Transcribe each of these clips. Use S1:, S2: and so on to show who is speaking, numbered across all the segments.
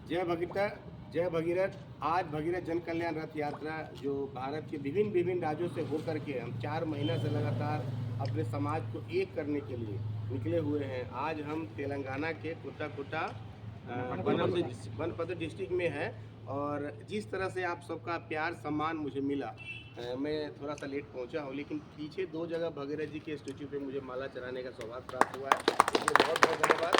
S1: जय भगीरथ, जय भगीरथ। आज भगीरथ जन कल्याण रथ यात्रा जो भारत के विभिन्न विभिन्न राज्यों से होकर के हम 4 महीना से लगातार अपने समाज को एक करने के लिए निकले हुए हैं। आज हम तेलंगाना के कुट्टा बनपद डिस्ट्रिक्ट में है और जिस तरह से आप सबका प्यार सम्मान मुझे मिला, मैं थोड़ा सा लेट पहुंचा हूं, लेकिन पीछे 2 जगह भगीरथ जी के स्टेचू पे मुझे माला चढ़ाने का सौभाग्य प्राप्त हुआ है। इसलिए बहुत बहुत धन्यवाद।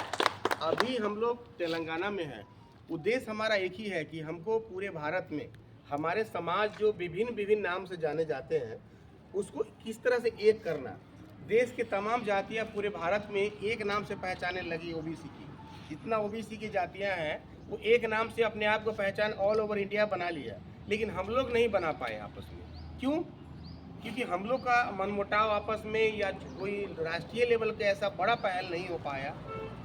S1: अभी हम लोग तेलंगाना में हैं। उद्देश्य हमारा एक ही है कि हमको पूरे भारत में हमारे समाज जो विभिन्न विभिन्न नाम से जाने जाते हैं उसको किस तरह से एक करना। देश के तमाम जातियां पूरे भारत में एक नाम से पहचाने लगी ओबीसी की। जितना ओबीसी की जातियां हैं वो एक नाम से अपने आप को पहचान ऑल ओवर इंडिया बना लिया, लेकिन हम लोग नहीं बना पाए आपस में। क्यों? क्योंकि हम लोग का मनमुटाव आपस में या कोई राष्ट्रीय लेवल का ऐसा बड़ा पहल नहीं हो पाया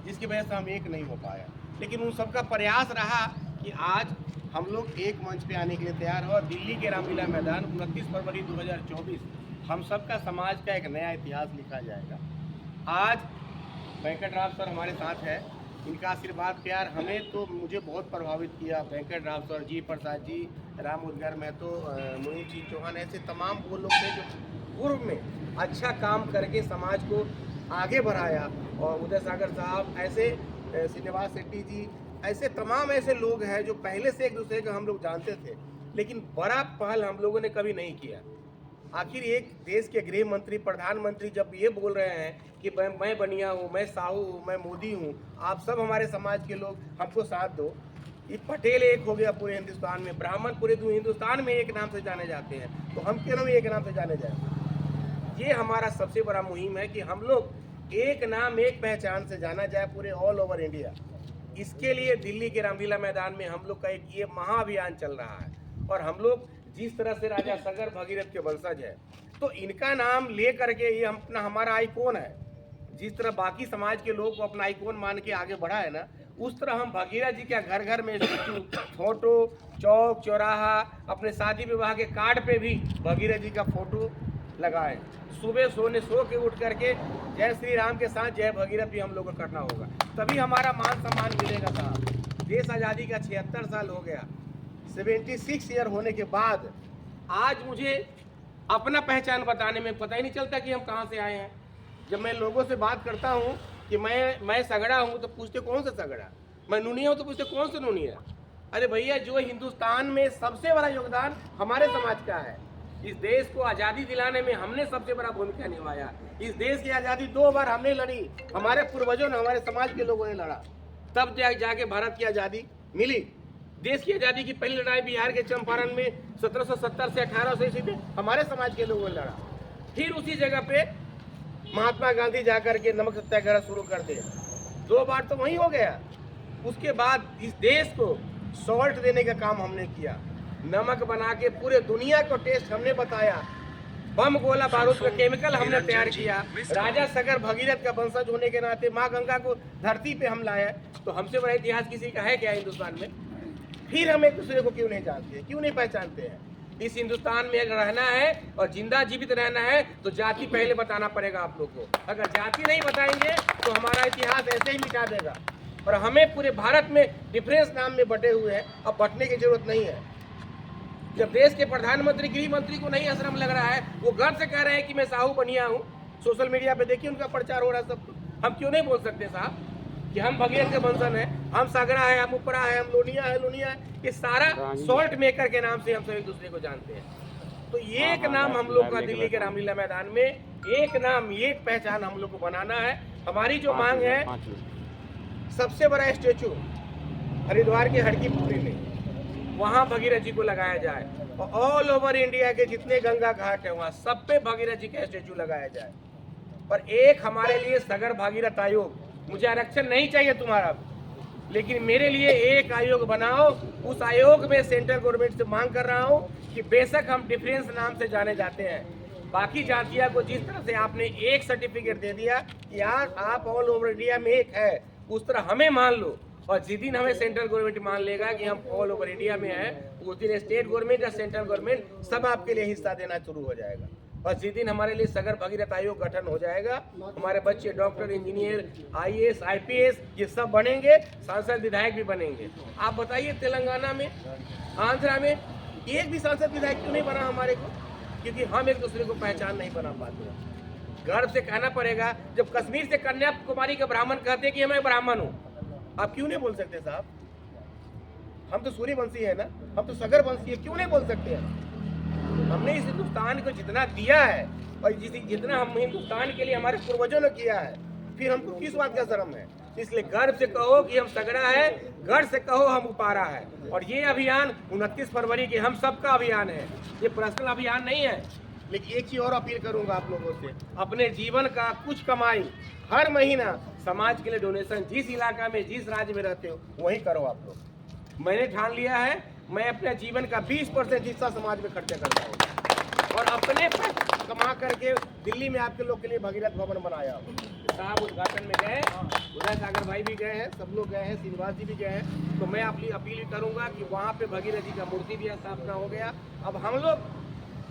S1: जिसकी वजह से हम एक नहीं हो पाया। लेकिन उन सबका प्रयास रहा कि आज हम लोग एक मंच पे आने के लिए तैयार हो। दिल्ली के रामलीला मैदान 29 फरवरी 2024 हम सबका समाज का एक नया इतिहास लिखा जाएगा। आज वेंकट सर हमारे साथ है। इनका आशीर्वाद प्यार हमें तो मुझे बहुत प्रभावित किया। वेंकट सर जी, प्रसाद जी, राम उद्गार महतो, मोहित जी चौहान, ऐसे तमाम वो लोग थे जो पूर्व में अच्छा काम करके समाज को आगे बढ़ाया। और उदय सागर साहब, ऐसे श्रीनिवास शेट्टी जी, ऐसे तमाम ऐसे लोग हैं जो पहले से एक दूसरे को हम लोग जानते थे, लेकिन बड़ा पहल हम लोगों ने कभी नहीं किया। आखिर एक देश के गृह मंत्री, प्रधानमंत्री जब ये बोल रहे हैं कि मैं बनिया हूँ, मैं साहू हूँ, मैं मोदी हूँ, आप सब हमारे समाज के लोग हमको साथ दो। ये पटेल एक हो गया पूरे हिंदुस्तान में, ब्राह्मण पूरे हिंदुस्तान में एक नाम से जाने जाते हैं, तो हम क्यों नहीं एक नाम से जाने जाए। ये हमारा सबसे बड़ा मुहिम है कि हम लोग एक नाम एक पहचान से जाना जाए पूरे ऑल ओवर इंडिया। इसके लिए दिल्ली के रामलीला मैदान में हम लोग का एक ये महाअभियान चल रहा है। और हम लोग जिस तरह से राजा सगर भगीरथ के वंशज है, तो इनका नाम ले करके ये अपना हमारा आइकॉन है। जिस तरह बाकी समाज के लोग को अपना आइकॉन मान के आगे बढ़ा है ना, उस तरह हम भगीरथ जी के घर घर में स्टैचू, फोटो, चौक चौराहा, अपने शादी विवाह के कार्ड पे भी भगीरथ जी का फोटो लगाए। सुबह सो के उठ करके जय श्री राम के साथ जय भगीरथ भी हम लोग को करना होगा, तभी हमारा मान सम्मान मिलेगा। साहब, देश आज़ादी का 76 साल हो गया। 76 ईयर होने के बाद आज मुझे अपना पहचान बताने में पता ही नहीं चलता कि हम कहाँ से आए हैं। जब मैं लोगों से बात करता हूँ कि मैं सगड़ा हूँ तो पूछते कौन सा सगड़ा, मैं नूनिया हूँ तो पूछते कौन सा नूनिया। अरे भैया, जो हिंदुस्तान में सबसे बड़ा योगदान हमारे समाज का है। इस देश को आज़ादी दिलाने में हमने सबसे बड़ा भूमिका निभाया। इस देश की आज़ादी 2 बार हमने लड़ी, हमारे पूर्वजों ने, हमारे समाज के लोगों ने लड़ा, तब जाके भारत की आज़ादी मिली। देश की आज़ादी की पहली लड़ाई बिहार के चंपारण में 1770 से 1800 ईस्वी में हमारे समाज के लोगों ने लड़ा। फिर उसी जगह पे महात्मा गांधी जाकर के नमक सत्याग्रह शुरू कर दिया। 2 बार तो वही हो गया। उसके बाद इस देश को सॉल्ट देने का काम हमने किया। नमक बना के पूरे दुनिया को टेस्ट हमने बताया। बम गोला बारूद का केमिकल हमने तैयार किया। राजा सगर भगीरथ का वंशज होने के नाते माँ गंगा को धरती पे हम लाए। तो हमसे बड़ा इतिहास किसी का है क्या हिंदुस्तान में? फिर हम एक दूसरे को क्यों नहीं जानते हैं, क्यों नहीं पहचानते हैं? इस हिंदुस्तान में अगर रहना है और जिंदा जीवित रहना है तो जाति पहले बताना पड़ेगा आप लोग को। अगर जाति नहीं बताएंगे तो हमारा इतिहास ऐसे ही मिटा देगा। और हमें पूरे भारत में डिफरेंस नाम में बटे हुए हैं, अब बटने की जरूरत नहीं है। जब देश के प्रधानमंत्री, गृह मंत्री को नहीं आश्रम लग रहा है, वो गर्व से कह रहे हैं कि मैं साहू बनिया हूँ। सोशल मीडिया पे देखिए उनका प्रचार हो रहा है सब। हम क्यों नहीं बोल सकते साहब कि हम भगीरथ के वंशज हैं, हम सगड़ा है, हम उपरा है, हम लोनिया है। ये सारा सॉल्ट मेकर के नाम से हम सब एक दूसरे को जानते हैं। तो ये एक नाम हम लोग का दिल्ली के रामलीला मैदान में, एक नाम एक पहचान हम लोग को बनाना है। हमारी जो मांग है, सबसे बड़ा स्टेचू हरिद्वार की हड़की पुरी में, वहाँ भगीरथ जी को लगाया जाए। और ऑल ओवर इंडिया के जितने गंगा घाट है वहाँ सब पे भगीरथ जी का स्टेचू लगाया जाए। और एक हमारे लिए सगर भागीरथ आयोग, मुझे आरक्षण नहीं चाहिए तुम्हारा, लेकिन मेरे लिए एक आयोग बनाओ। उस आयोग में सेंट्रल गवर्नमेंट से मांग कर रहा हूँ कि बेशक हम डिफरेंस नाम से जाने जाते हैं, बाकी जातियों को जिस तरह से आपने एक सर्टिफिकेट दे दिया कि यार आप ऑल ओवर इंडिया में एक है, उस तरह हमें मान लो। और जिस दिन हमें सेंट्रल गवर्नमेंट मान लेगा कि हम ऑल ओवर इंडिया में हैं, उस दिन स्टेट गवर्नमेंट या सेंट्रल गवर्नमेंट सब आपके लिए हिस्सा देना शुरू हो जाएगा। और जिस दिन हमारे लिए सगर भगीरथ आयोग गठन हो जाएगा, हमारे बच्चे डॉक्टर, इंजीनियर, IAS, IPS ये सब बनेंगे, सांसद विधायक भी बनेंगे। आप बताइए तेलंगाना में, आंध्रा में एक भी सांसद विधायक क्यों नहीं बना हमारे को? क्योंकि हम एक दूसरे को पहचान नहीं बना पाते। गर्व से कहना पड़ेगा, जब कश्मीर से कन्याकुमारी के ब्राह्मण कहते हैं कि मैं ब्राह्मण हूँ, आप क्यों नहीं बोल सकते साहब? हम तो सूर्यवंशी है ना, हम तो सगर वंशी है, क्यों नहीं बोल सकते हैं? हमने इस हिंदुस्तान को जितना दिया है और जितना हम हिंदुस्तान के लिए हमारे पूर्वजों ने किया है, फिर हमको किस बात का शर्म है? इसलिए गर्व से कहो कि हम सगड़ा है, गर्व से कहो हम उपारा है। और ये अभियान 29 फरवरी के हम सबका अभियान है, ये पर्सनल अभियान नहीं है। लेकिन एक चीज और अपील करूंगा आप लोगों से, अपने जीवन का कुछ कमाई हर महीना समाज के लिए डोनेशन, जिस इलाका में जिस राज्य में रहते हो वही करो आप लोग। मैंने ठान लिया है, मैं अपने जीवन का 20% हिस्सा समाज में खर्चा करता हूँ और अपने पैसे कमा करके दिल्ली में आपके लोग के लिए भगीरथ भवन बनाया हूँ। साहब उद्घाटन में गए, उदय सागर भाई भी गए हैं, सब लोग गए हैं, श्रीनिवास जी भी गए हैं। तो मैं अपनी अपील करूंगा कि वहाँ पे भगीरथ जी का मूर्ति भी स्थापना हो गया। अब हम लोग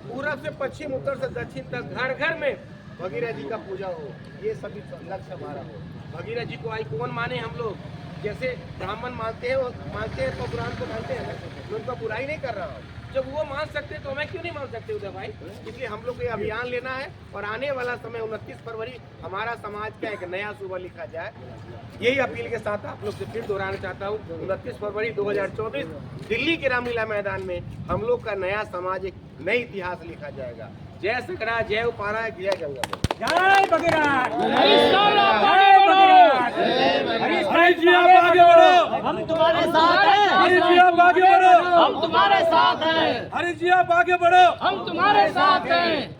S1: पूरब से पश्चिम, उत्तर से दक्षिण तक घर घर में भगीरथ जी का पूजा हो, ये सभी लक्ष्य हमारा हो। भगीरथ जी को आइकॉन माने हम लोग, जैसे ब्राह्मण मानते हैं तो पुराण को मानते हैं, मैं उनका बुराई नहीं कर रहा हूँ। जब वो मान सकते तो मैं क्यों नहीं मान सकते उदय भाई? इसलिए हम लोग को ये अभियान लेना है और आने वाला समय 29 फरवरी हमारा समाज का एक नया सुबह लिखा जाए। यही अपील के साथ आप लोग से फिर दोहराना चाहता हूँ, 29 फरवरी 2024 दिल्ली के रामलीला मैदान में हम लोग का नया समाज, एक नई इतिहास लिखा जाएगा। जय सकरा, जय उपारा, जय गंगा,
S2: जय भगीरथ,
S3: हरीश जी आप आगे बढ़ो,
S2: हम तुम्हारे साथ हैं।
S3: हरीश जी आप आगे बढ़ो,
S2: हम तुम्हारे साथ हैं।
S3: हरीश जी आप आगे बढ़ो,
S2: हम तुम्हारे साथ हैं।